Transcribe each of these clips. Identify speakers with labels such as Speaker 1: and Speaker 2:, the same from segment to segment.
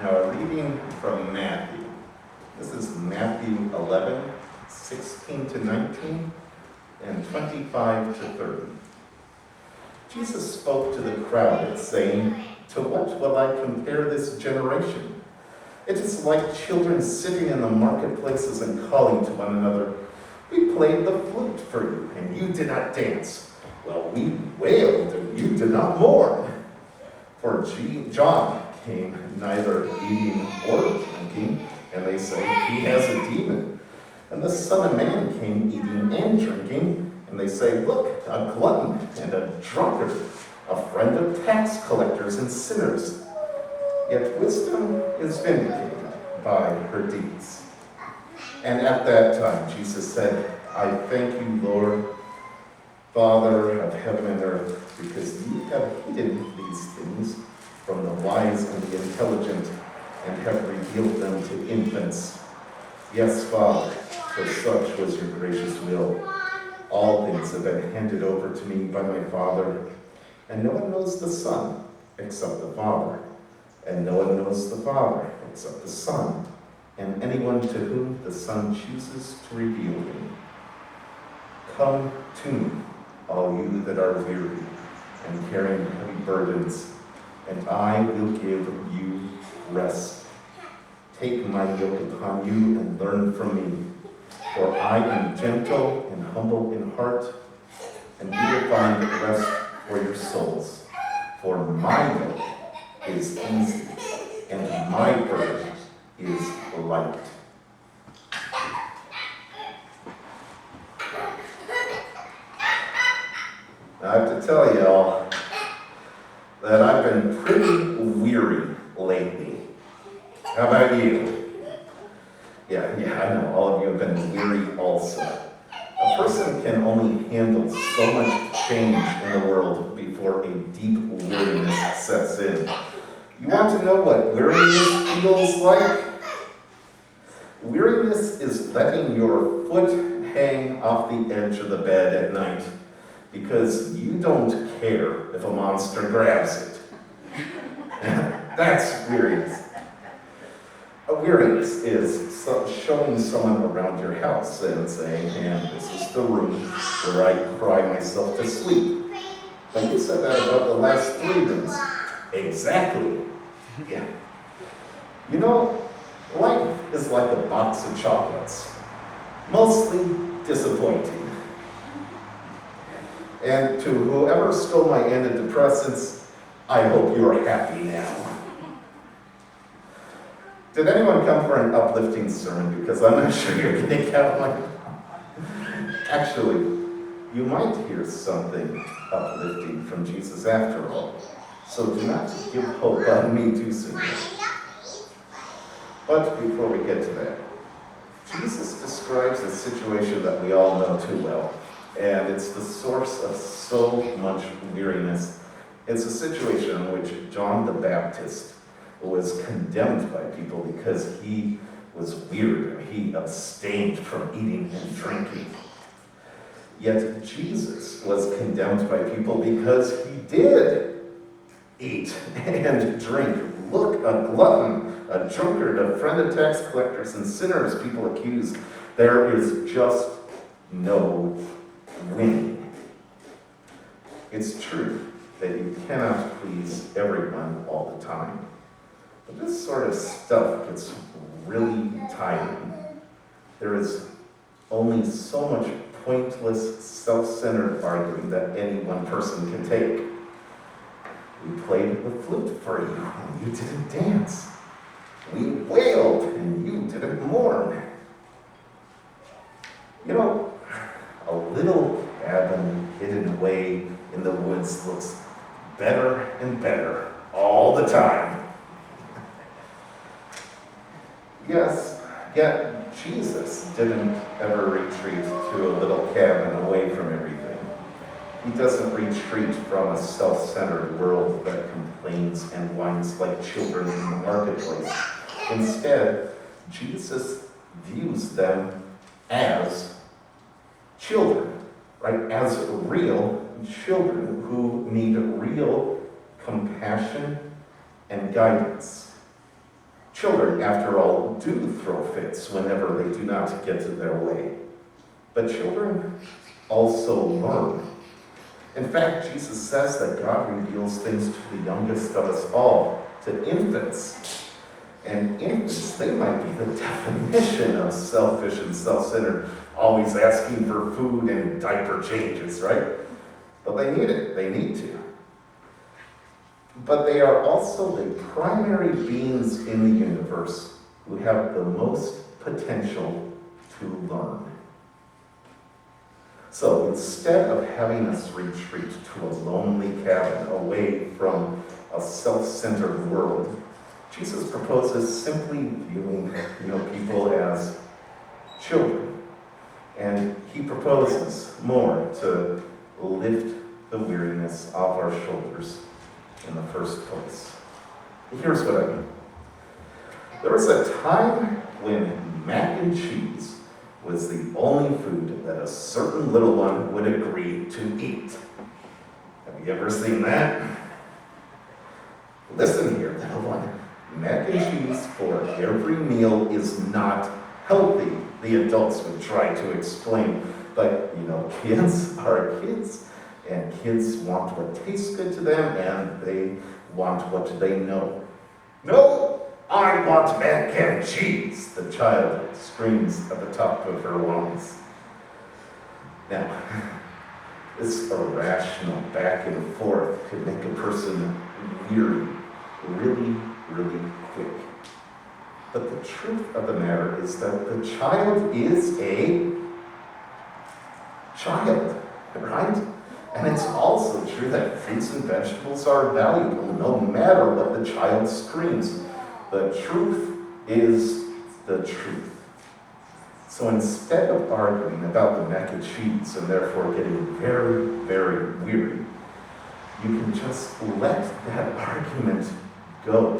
Speaker 1: Now, a reading from Matthew. This is Matthew 11, 16 to 19, and 25 to 30. Jesus spoke to the crowd, saying, "To what will I compare this generation? It is like children sitting in the marketplaces and calling to one another, 'We played the flute for you, and you did not dance. Well, we wailed, and you did not mourn.' For John came neither eating or drinking, and they say, 'He has a demon.' And the Son of Man came eating and drinking, and they say, 'Look, a glutton and a drunkard, a friend of tax collectors and sinners.' Yet wisdom is vindicated by her deeds." And at that time Jesus said, "I thank you, Lord, Father of heaven and earth, because you have hidden these things from the wise and the intelligent, and have revealed them to infants. Yes, Father, for such was your gracious will. All things have been handed over to me by my Father, and no one knows the Son except the Father, and no one knows the Father except the Son, and anyone to whom the Son chooses to reveal him. Come to me, all you that are weary and carrying heavy burdens, and I will give you rest. Take my yoke upon you and learn from me, for I am gentle and humble in heart, and you will find rest for your souls. For my yoke is easy, and my burden is light." I have to tell y'all that I've been pretty weary lately. How about you? Yeah, I know all of you have been weary also. A person can only handle so much change in the world before a deep weariness sets in. You want to know what weariness feels like? Weariness is letting your foot hang off the edge of the bed at night because you don't care if a monster grabs it. That's weariness. Weariness is showing someone around your house and saying, "And this is the room where I cry myself to sleep." But you said that about the last 3 rooms. Exactly. Yeah. You know, life is like a box of chocolates, mostly disappointing. And to whoever stole my antidepressants, I hope you are happy now. Did anyone come for an uplifting sermon? Because I'm not sure you're going to get one. Actually, you might hear something uplifting from Jesus after all. So do not give hope on me too soon. But before we get to that, Jesus describes a situation that we all know too well, and it's the source of so much weariness. It's a situation in which John the Baptist was condemned by people because he was weird. He abstained from eating and drinking. Yet Jesus was condemned by people because he did eat and drink. Look, a glutton, a drunkard, a friend of tax collectors and sinners, people accused. There is just no winning. It's true that you cannot please everyone all the time. But this sort of stuff gets really tiring. There is only so much pointless, self-centered arguing that any one person can take. We played the flute for you, and you didn't dance. We wailed, and you didn't mourn. You know, a little cabin hidden away in the woods looks better and better all the time. Yes, yet Jesus didn't ever retreat to a little cabin away from everything. He doesn't retreat from a self-centered world that complains and whines like children in the marketplace. Instead, Jesus views them as children, right? As real children who need real compassion and guidance. Children, after all, do throw fits whenever they do not get their way. But children also learn. In fact, Jesus says that God reveals things to the youngest of us all, to infants. And infants, they might be the definition of selfish and self-centered, always asking for food and diaper changes, right? But they need it. They need to. But they are also the primary beings in the universe who have the most potential to learn. So instead of having us retreat to a lonely cabin away from a self-centered world, Jesus proposes simply viewing people as children. And he proposes more to lift the weariness off our shoulders in the first place. Here's what I mean. There was a time when mac and cheese was the only food that a certain little one would agree to eat. Have you ever seen that? Listen here, little one. Mac and cheese for every meal is not healthy, the adults would try to explain. But, kids are kids, and kids want what tastes good to them, and they want what they know. No, I want mac and cheese, the child screams at the top of her lungs. Now, this irrational back and forth could make a person weary really, really quick. But the truth of the matter is that the child is a child, right? And it's also true that fruits and vegetables are valuable no matter what the child screams. The truth is the truth. So instead of arguing about the mac and cheese and therefore getting very, very weary, you can just let that argument go.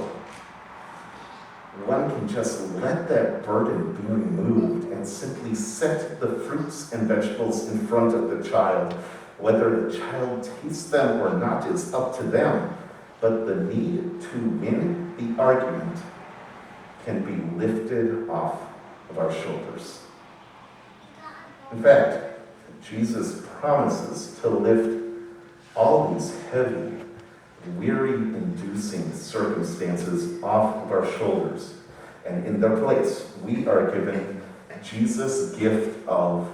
Speaker 1: One can just let that burden be removed and simply set the fruits and vegetables in front of the child. Whether the child tastes them or not is up to them, but the need to win the argument can be lifted off of our shoulders. In fact, Jesus promises to lift all these heavy, weary-inducing circumstances off of our shoulders. And in their place, we are given Jesus' gift of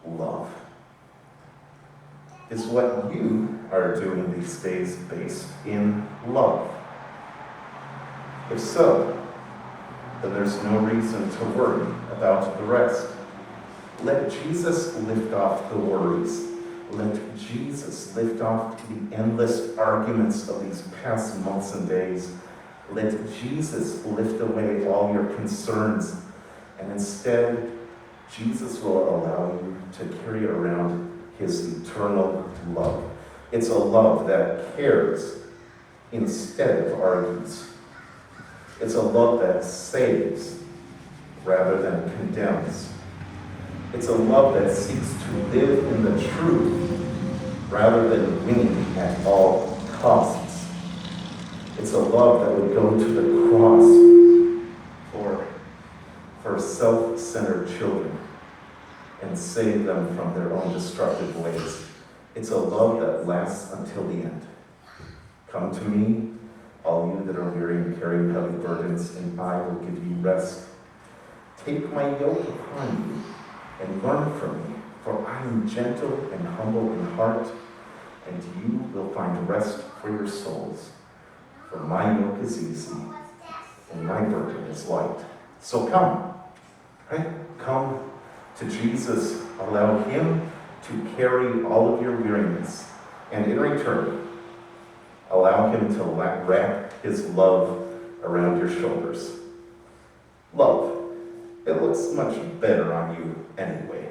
Speaker 1: love. Is what you are doing these days based in love? If so, then there's no reason to worry about the rest. Let Jesus lift off the worries. Let Jesus lift off the endless arguments of these past months and days. Let Jesus lift away all your concerns. And instead, Jesus will allow you to carry around his eternal love. It's a love that cares instead of argues. It's a love that saves rather than condemns. It's a love that seeks to live in the truth rather than winning at all costs. It's a love that would go to the cross for self-centered children and save them from their own destructive ways. It's a love that lasts until the end. Come to me, all you that are weary and carrying heavy burdens, and I will give you rest. Take my yoke upon you and learn from me, for I am gentle and humble in heart, and you will find rest for your souls. For my yoke is easy, and my burden is light. So come, right? Come to Jesus. Allow him to carry all of your weariness, and in return, allow him to wrap his love around your shoulders. Love. It looks much better on you anyway.